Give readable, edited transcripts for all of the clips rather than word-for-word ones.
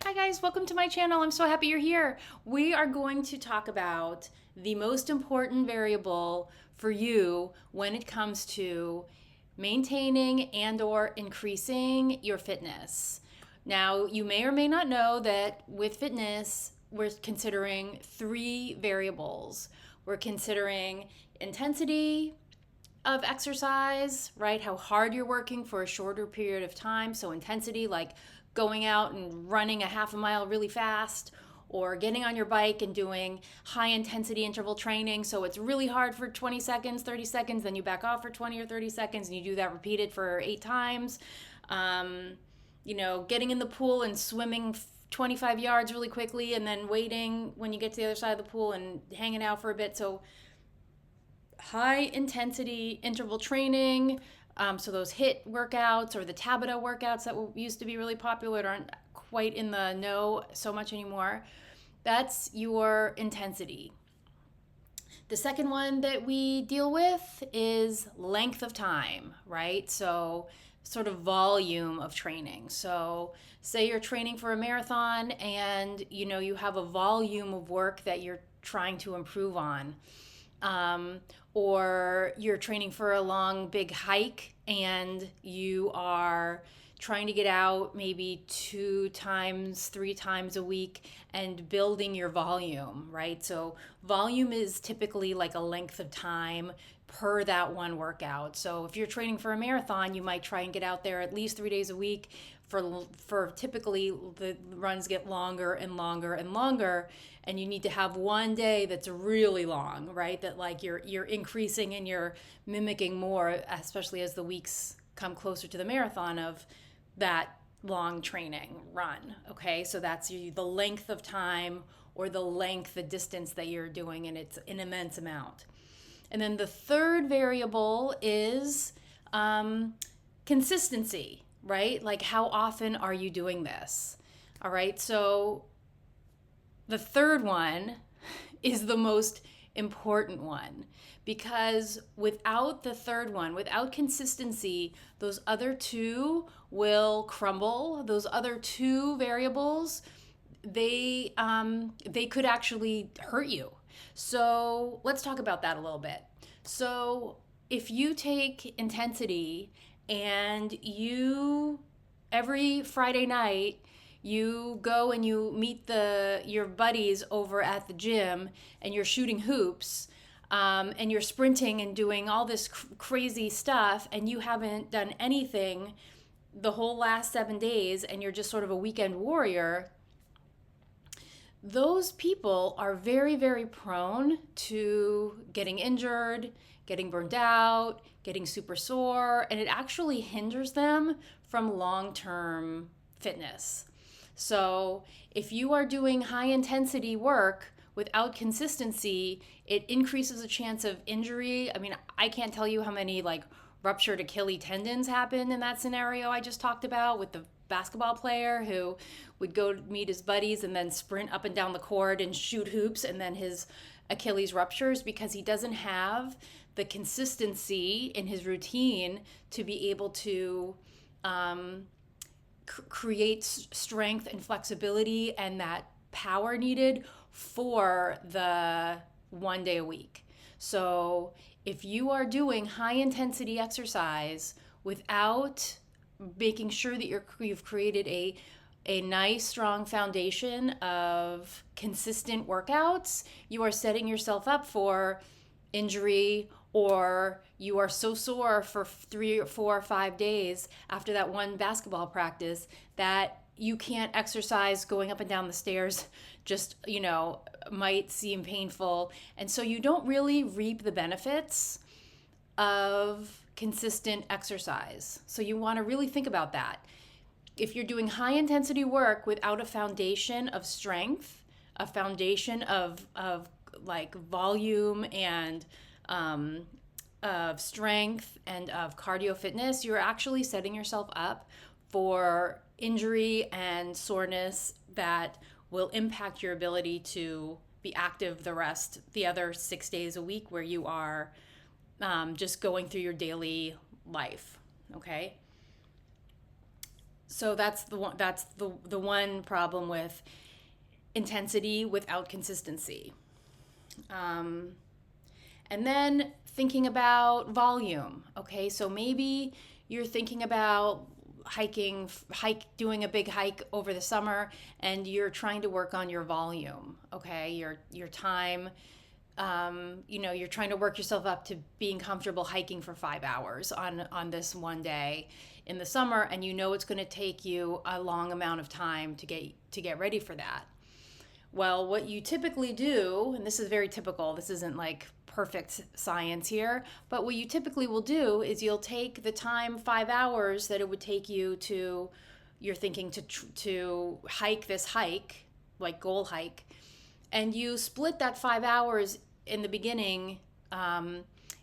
Hi guys, welcome to my channel. I'm so happy you're here. We are going to talk about the most important variable for you when it comes to maintaining and or increasing your fitness. Now, you may or may not know that with fitness, we're considering three variables. We're considering intensity of exercise, right? How hard you're working for a shorter period of time. So intensity, like going out and running a half a mile really fast, or getting on your bike and doing high intensity interval training. So it's really hard for 20 seconds, 30 seconds, then you back off for 20 or 30 seconds and you do that repeated for 8 times. Getting in the pool and swimming 25 yards really quickly and then waiting when you get to the other side of the pool and hanging out for a bit. So high intensity interval training, so those HIIT workouts or the Tabata workouts that used to be really popular aren't quite in the know so much anymore. That's your intensity. The second one that we deal with is length of time, right? So sort of volume of training. So say you're training for a marathon and you have a volume of work that you're trying to improve on. Or you're training for a long big hike and you are trying to get out maybe 2 times, 3 times a week and building your volume, right? So volume is typically like a length of time per that one workout. So if you're training for a marathon, you might try and get out there at least 3 days a week. For typically the runs get longer and longer and longer, and you need to have one day that's really long, right? That like you're increasing and you're mimicking more, especially as the weeks come closer to the marathon of that long training run. Okay, so that's the length of time or the distance that you're doing, and it's an immense amount. And then the third variable is consistency, right? Like how often are you doing this? All right, so the third one is the most important one, because without the third one, without consistency, those other two will crumble. Those other two variables, they could actually hurt you. So let's talk about that a little bit. So if you take intensity and you every Friday night you go and you meet your buddies over at the gym and you're shooting hoops, and you're sprinting and doing all this crazy stuff, and you haven't done anything the whole last 7 days and you're just sort of a weekend warrior, those people are very, very prone to getting injured, getting burned out, getting super sore, and it actually hinders them from long-term fitness. So if you are doing high intensity work without consistency, it increases the chance of injury. I mean, I can't tell you how many like ruptured Achilles tendons happen in that scenario I just talked about with the basketball player who would go meet his buddies and then sprint up and down the court and shoot hoops, and then his Achilles ruptures because he doesn't have the consistency in his routine to be able to create strength and flexibility and that power needed for the 1 day a week. So if you are doing high intensity exercise without making sure that you've created a nice strong foundation of consistent workouts, you are setting yourself up for injury, or you are so sore for 3 or 4 or 5 days after that one basketball practice that you can't exercise. Going up and down the stairs just might seem painful, and so you don't really reap the benefits of consistent exercise. So you want to really think about that. If you're doing high intensity work without a foundation of strength, a foundation of like volume and of strength and of cardio fitness, you're actually setting yourself up for injury and soreness that will impact your ability to be active the other 6 days a week where you are just going through your daily life. Okay. So that's the one problem with intensity without consistency. Um, and then thinking about volume. Okay, so maybe you're thinking about doing a big hike over the summer, and you're trying to work on your volume. Okay, your time. You're trying to work yourself up to being comfortable hiking for 5 hours on this one day in the summer, and you know it's going to take you a long amount of time to get ready for that. Well, what you typically do, and this is very typical, this isn't like perfect science here, but what you typically will do is you'll take the time, 5 hours that it would take you to, you're thinking to hike this hike, like goal hike, and you split that 5 hours in the beginning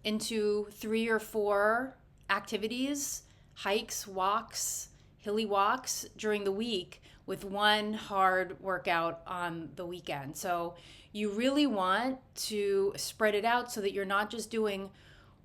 into 3 or 4 activities, hikes, walks, hilly walks during the week, with one hard workout on the weekend. So you really want to spread it out so that you're not just doing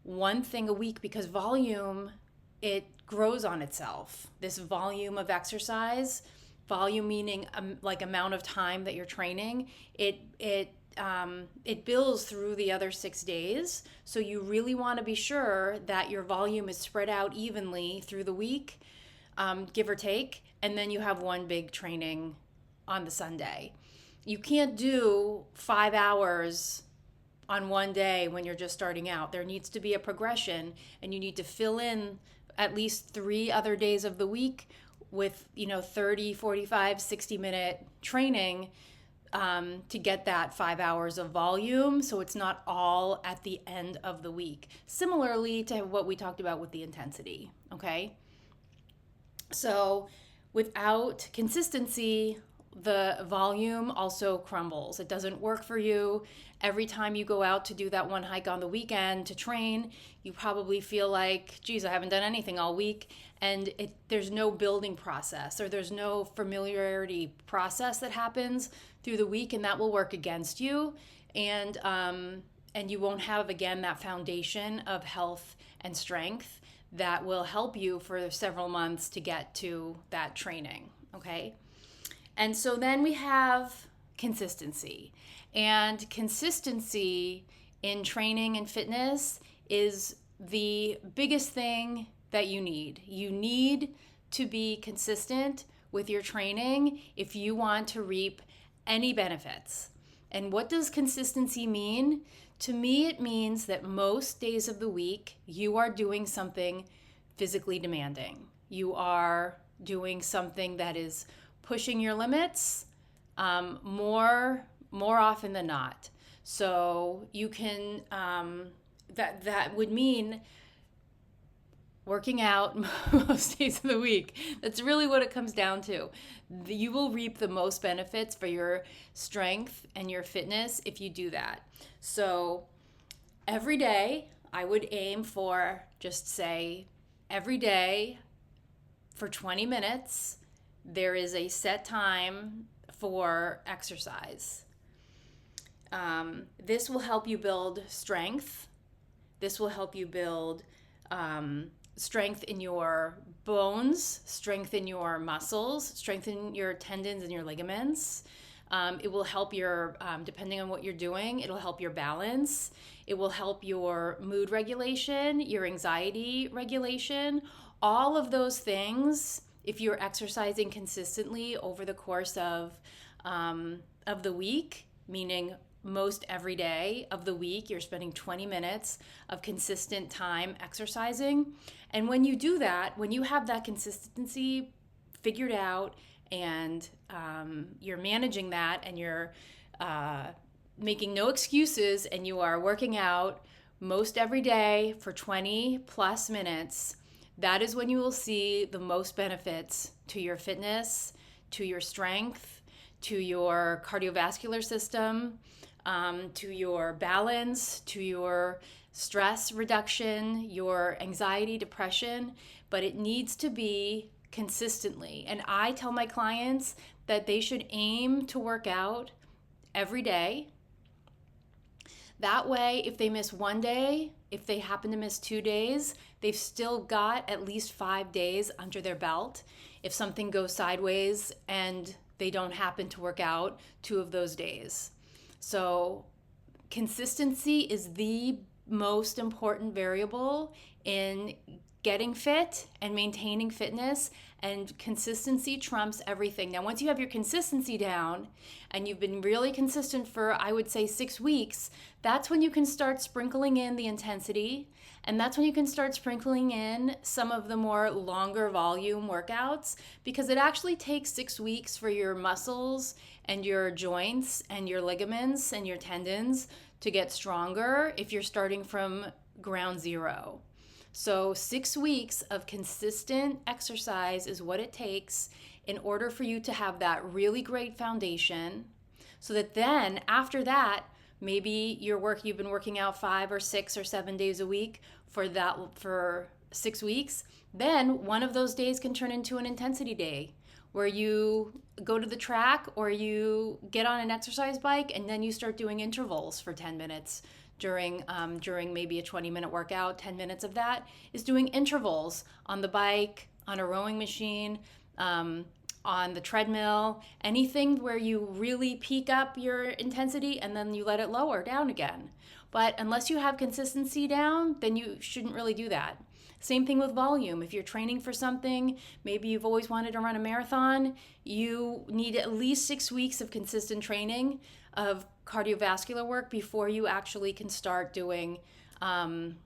one thing a week, because volume, it grows on itself. This volume of exercise, volume meaning like amount of time that you're training, it builds through the other 6 days. So you really want to be sure that your volume is spread out evenly through the week, give or take, and then you have one big training on the Sunday. You can't do 5 hours on one day when you're just starting out. There needs to be a progression, and you need to fill in at least 3 other days of the week with 30, 45, 60-minute training to get that 5 hours of volume, so it's not all at the end of the week. Similarly to what we talked about with the intensity, okay? So without consistency, the volume also crumbles. It doesn't work for you. Every time you go out to do that one hike on the weekend to train, you probably feel like, geez, I haven't done anything all week. And there's no building process, or there's no familiarity process that happens through the week, and that will work against you. And you won't have, again, that foundation of health and strength that will help you for several months to get to that training, okay? And so then we have consistency. And consistency in training and fitness is the biggest thing that you need. You need to be consistent with your training if you want to reap any benefits. And what does consistency mean? To me, it means that most days of the week, you are doing something physically demanding. You are doing something that is pushing your limits more often than not. So you can, that would mean working out most days of the week. That's really what it comes down to. You will reap the most benefits for your strength and your fitness if you do that. So every day, I would aim for, just say, every day for 20 minutes, there is a set time for exercise. This will help you build strength. This will help you build strength in your bones, strengthen your muscles, strengthen your tendons and your ligaments. It will help your, depending on what you're doing, it'll help your balance. It will help your mood regulation, your anxiety regulation. All of those things, if you're exercising consistently over the course of the week, meaning most every day of the week, you're spending 20 minutes of consistent time exercising. And when you do that, when you have that consistency figured out, and you're managing that, and you're making no excuses, and you are working out most every day for 20 plus minutes, that is when you will see the most benefits to your fitness, to your strength, to your cardiovascular system, to your balance, to your stress reduction, your anxiety, depression, but it needs to be consistently. And I tell my clients that they should aim to work out every day. That way, if they miss one day, if they happen to miss 2 days, they've still got at least 5 days under their belt. if something goes sideways and they don't happen to work out 2 of those days. So consistency is the most important variable in getting fit and maintaining fitness, and consistency trumps everything. Now, once you have your consistency down and you've been really consistent for, I would say, 6 weeks, that's when you can start sprinkling in the intensity, and that's when you can start sprinkling in some of the more longer volume workouts, because it actually takes 6 weeks for your muscles and your joints and your ligaments and your tendons to get stronger if you're starting from ground zero. So 6 weeks of consistent exercise is what it takes in order for you to have that really great foundation, so that then after that, maybe you've been working out 5 or 6 or 7 days a week for 6 weeks. Then one of those days can turn into an intensity day where you go to the track or you get on an exercise bike, and then you start doing intervals for 10 minutes. During maybe a 20-minute workout, 10 minutes of that is doing intervals on the bike, on a rowing machine, on the treadmill, anything where you really peak up your intensity and then you let it lower down again. But unless you have consistency down, then you shouldn't really do that. Same thing with volume. If you're training for something, maybe you've always wanted to run a marathon, you need at least 6 weeks of consistent training of cardiovascular work before you actually can start doing, 1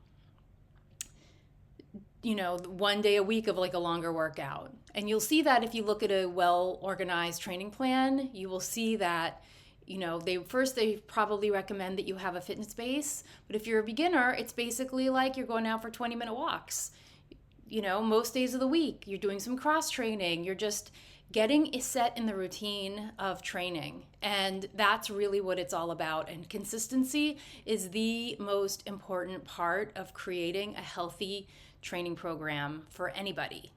day a week of like a longer workout. And you'll see that if you look at a well-organized training plan, you will see that, they probably recommend that you have a fitness base. But if you're a beginner, it's basically like you're going out for 20-minute walks. Most days of the week, you're doing some cross training. You're just getting set in the routine of training. And that's really what it's all about. And consistency is the most important part of creating a healthy training program for anybody.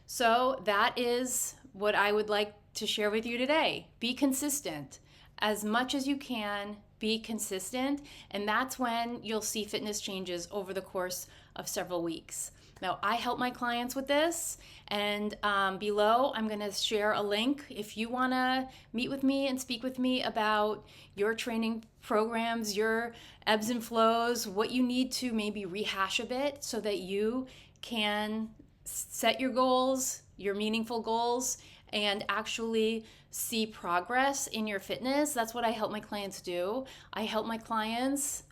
So that is what I would like to share with you today. Be consistent. As much as you can, be consistent. And that's when you'll see fitness changes over the course of several weeks. Now, I help my clients with this, and below I'm going to share a link if you want to meet with me and speak with me about your training programs, your ebbs and flows, what you need to maybe rehash a bit so that you can set your goals, your meaningful goals, and actually see progress in your fitness. That's what I help my clients do. I help my clients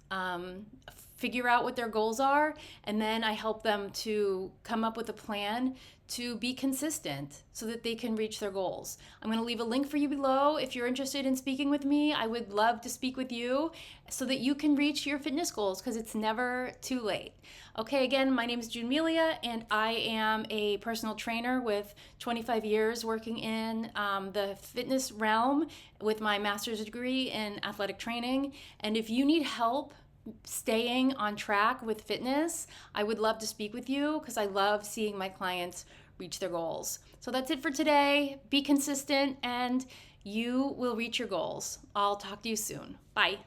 figure out what their goals are, and then I help them to come up with a plan to be consistent so that they can reach their goals. I'm going to leave a link for you below. If you're interested in speaking with me, I would love to speak with you so that you can reach your fitness goals, because it's never too late. Okay, again, my name is June Melia, and I am a personal trainer with 25 years working in the fitness realm with my master's degree in athletic training. And if you need help staying on track with fitness, I would love to speak with you, because I love seeing my clients reach their goals. So that's it for today. Be consistent and you will reach your goals. I'll talk to you soon. Bye.